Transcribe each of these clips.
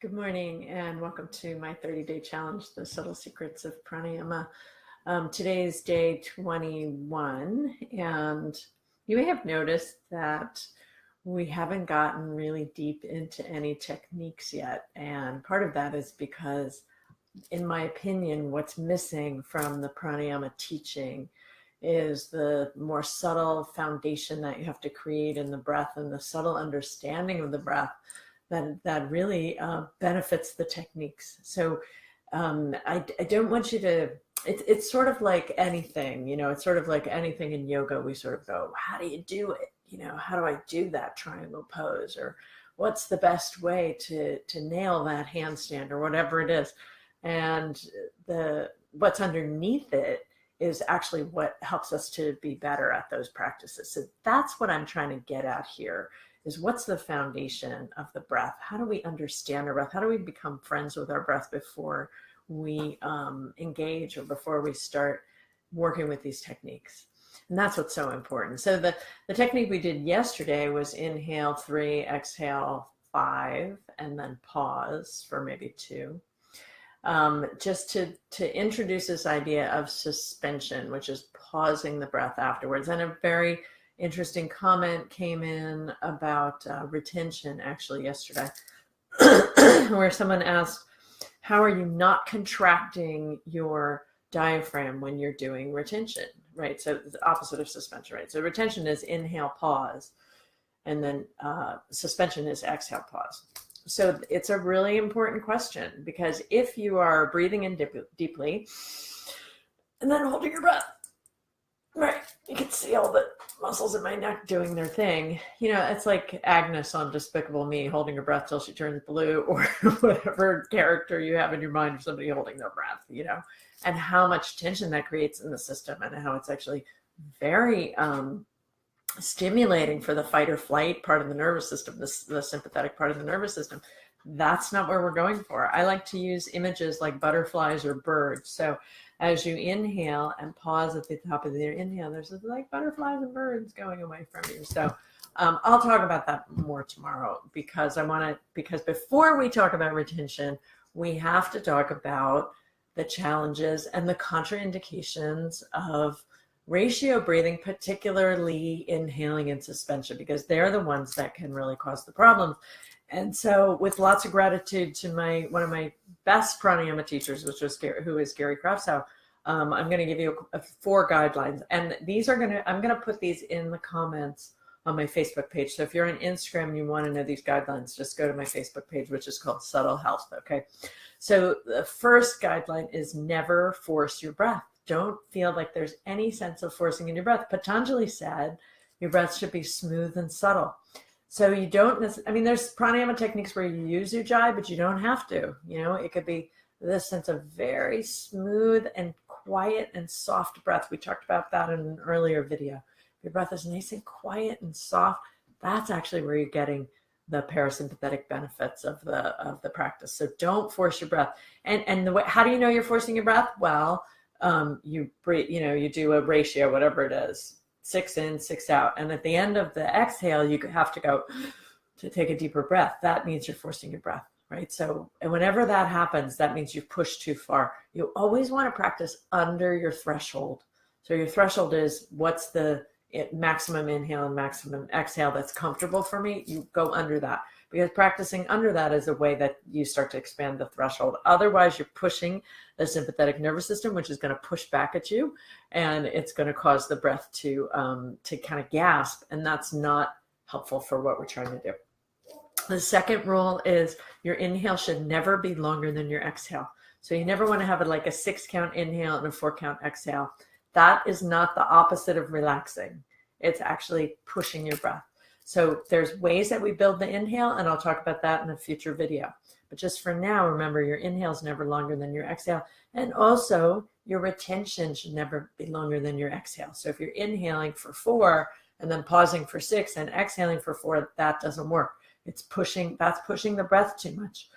Good morning and welcome to my 30-day challenge, The Subtle Secrets of Pranayama. Today is day 21, and you may have noticed that we haven't gotten really deep into any techniques yet. And part of that is because, in my opinion, what's missing from the pranayama teaching is the more subtle foundation that you have to create in the breath and the subtle understanding of the breath that really benefits the techniques. So I don't want you to, it's sort of like anything, it's sort of like anything in yoga. We sort of go, how do you do it? How do I do that triangle pose? Or what's the best way to nail that handstand or whatever it is? And what's underneath it is actually what helps us to be better at those practices. So that's what I'm trying to get at here, is what's the foundation of the breath? How do we understand our breath? How do we become friends with our breath before we engage or before we start working with these techniques? And that's what's so important. So the technique we did yesterday was inhale 3, exhale 5, and then pause for maybe 2. Just to introduce this idea of suspension, which is pausing the breath afterwards. And a very interesting comment came in about retention actually yesterday, where someone asked, how are you not contracting your diaphragm when you're doing retention, right? So the opposite of suspension, right? So retention is inhale, pause, and then suspension is exhale, pause. So it's a really important question, because if you are breathing in deeply and then holding your breath, right, you can see all the muscles in my neck doing their thing. It's like Agnes on Despicable Me holding her breath till she turns blue, or whatever character you have in your mind of somebody holding their breath, and how much tension that creates in the system, and how it's actually very stimulating for the fight or flight part of the nervous system, the sympathetic part of the nervous system. That's not where we're going for. I like to use images like butterflies or birds. So as you inhale and pause at the top of your inhale, there's like butterflies and birds going away from you. So I'll talk about that more tomorrow, because because before we talk about retention, we have to talk about the challenges and the contraindications of ratio breathing, particularly inhaling in suspension, because they're the ones that can really cause the problems. And so, with lots of gratitude to one of my best pranayama teachers, who is Gary Krafsow, I'm going to give you 4 guidelines, and I'm going to put these in the comments on my Facebook page. So if you're on Instagram and you want to know these guidelines, just go to my Facebook page, which is called Subtle Health. Okay. So the first guideline is never force your breath. Don't feel like there's any sense of forcing in your breath. Patanjali said your breath should be smooth and subtle. So you don't, there's pranayama techniques where you use ujjayi, but you don't have to. It could be this sense of very smooth and quiet and soft breath. We talked about that in an earlier video. Your breath is nice and quiet and soft. That's actually where you're getting the parasympathetic benefits of the practice. So don't force your breath. And the way, how do you know you're forcing your breath? Well, you breathe, you do a ratio, whatever it is, 6 in, 6 out. And at the end of the exhale, you have to go to take a deeper breath. That means you're forcing your breath, right? So, and whenever that happens, that means you've pushed too far. You always want to practice under your threshold. So your threshold is what's the maximum inhale and maximum exhale that's comfortable for me. You go under that, because practicing under that is a way that you start to expand the threshold. Otherwise, you're pushing the sympathetic nervous system, which is going to push back at you, and it's going to cause the breath to kind of gasp, and that's not helpful for what we're trying to do. The second rule is your inhale should never be longer than your exhale. So you never want to have a 6-count inhale and a 4-count exhale. That is not the opposite of relaxing. It's actually pushing your breath. So there's ways that we build the inhale, and I'll talk about that in a future video. But just for now, remember your inhale is never longer than your exhale. And also your retention should never be longer than your exhale. So if you're inhaling for 4 and then pausing for 6 and exhaling for 4, that doesn't work. That's pushing the breath too much.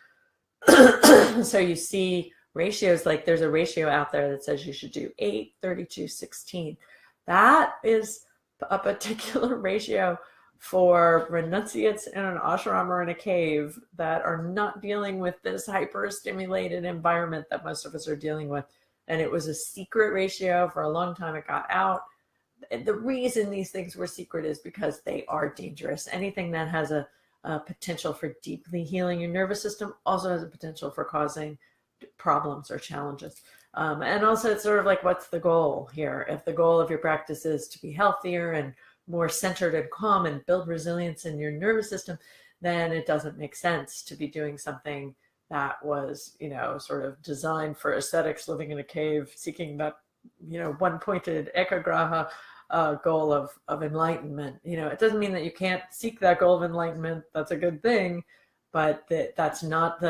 So you see ratios, like there's a ratio out there that says you should do 8, 32, 16. That is a particular ratio for renunciates in an ashram or in a cave that are not dealing with this hyper-stimulated environment that most of us are dealing with. And it was a secret ratio for a long time. It got out. The reason these things were secret is because they are dangerous. Anything that has a potential for deeply healing your nervous system also has a potential for causing problems or challenges. And also it's sort of like, what's the goal here? If the goal of your practice is to be healthier and more centered and calm and build resilience in your nervous system, then it doesn't make sense to be doing something that was, sort of designed for ascetics living in a cave, seeking that, one-pointed ekagraha goal of enlightenment. It doesn't mean that you can't seek that goal of enlightenment. That's a good thing, but that's not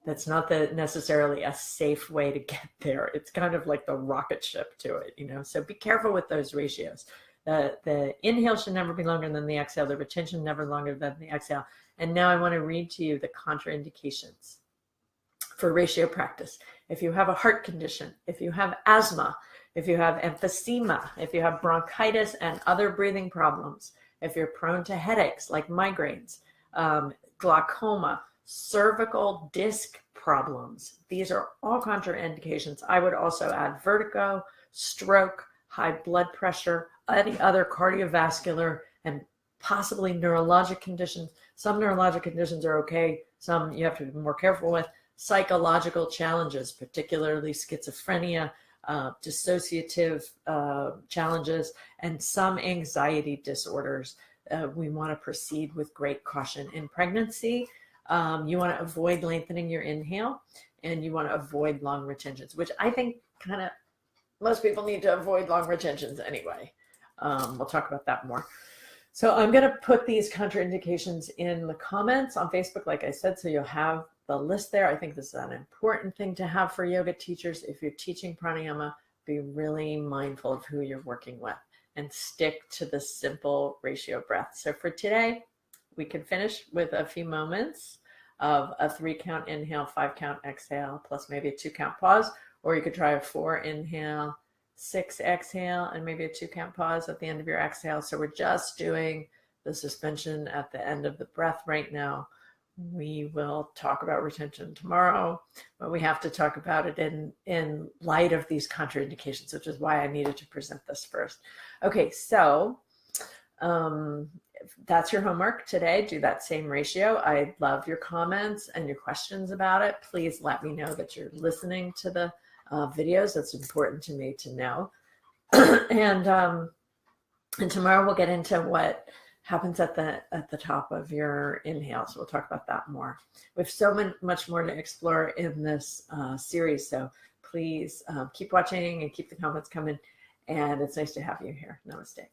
that's not necessarily a safe way to get there. It's kind of like the rocket ship to it, So be careful with those ratios. The inhale should never be longer than the exhale. The retention never longer than the exhale. And now I want to read to you the contraindications for ratio practice. If you have a heart condition, if you have asthma, if you have emphysema, if you have bronchitis and other breathing problems, if you're prone to headaches like migraines, glaucoma, cervical disc problems, these are all contraindications. I would also add vertigo, stroke, high blood pressure, any other cardiovascular and possibly neurologic conditions. Some neurologic conditions are okay. Some you have to be more careful with. Psychological challenges, particularly schizophrenia, dissociative challenges, and some anxiety disorders. We want to proceed with great caution. In pregnancy, you want to avoid lengthening your inhale, and you want to avoid long retentions, which I think kind of most people need to avoid long retentions anyway. We'll talk about that more. So I'm going to put these contraindications in the comments on Facebook, like I said, so you'll have the list there. I think this is an important thing to have for yoga teachers. If you're teaching pranayama, be really mindful of who you're working with and stick to the simple ratio breath. So for today, we can finish with a few moments of a 3-count inhale, 5-count exhale, plus maybe a 2-count pause, or you could try a 4 inhale, 6 exhale, and maybe a 2-count pause at the end of your exhale. So we're just doing the suspension at the end of the breath right now. We will talk about retention tomorrow, but we have to talk about it in light of these contraindications, which is why I needed to present this first. Okay, so that's your homework today. Do that same ratio. I love your comments and your questions about it. Please let me know that you're listening to the videos. That's important to me to know. And tomorrow we'll get into what happens at the top of your inhale. So we'll talk about that more. We have so much more to explore in this series. So please keep watching and keep the comments coming. And it's nice to have you here. Namaste.